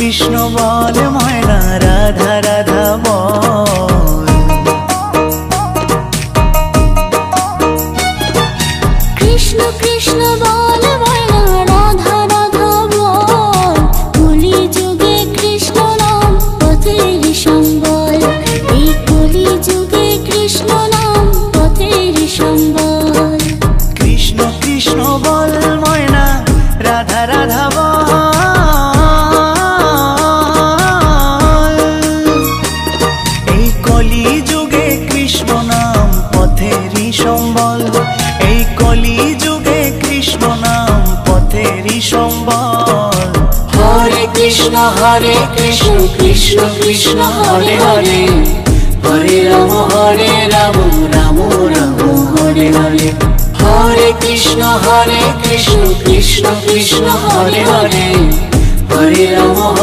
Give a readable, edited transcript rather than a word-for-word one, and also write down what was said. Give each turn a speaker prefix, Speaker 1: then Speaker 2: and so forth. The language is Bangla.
Speaker 1: कृष्ण बोल मयना राधा राधा बोल।
Speaker 2: कृष्ण कृष्ण बोल मयना राधा राधा बोल। कलि जुगे कृष्ण नाम पथेर सम्बल। এই কলি যুগে কৃষ্ণ নাম পথের সম্বল।
Speaker 1: कृष्ण कृष्ण बोल मयना राधा राधा बोल। এই কলি যুগে কৃষ্ণ নাম পথেরই সম্বল। এই কলি যুগে কৃষ্ণ নাম পথেরই সম্বল।
Speaker 2: হরে কৃষ্ণ কৃষ্ণ কৃষ্ণ হরে হরে। হরে রাম রাম রাম হরে হরে। হরে কৃষ্ণ কৃষ্ণ কৃষ্ণ হরে হরে। হরে রাম।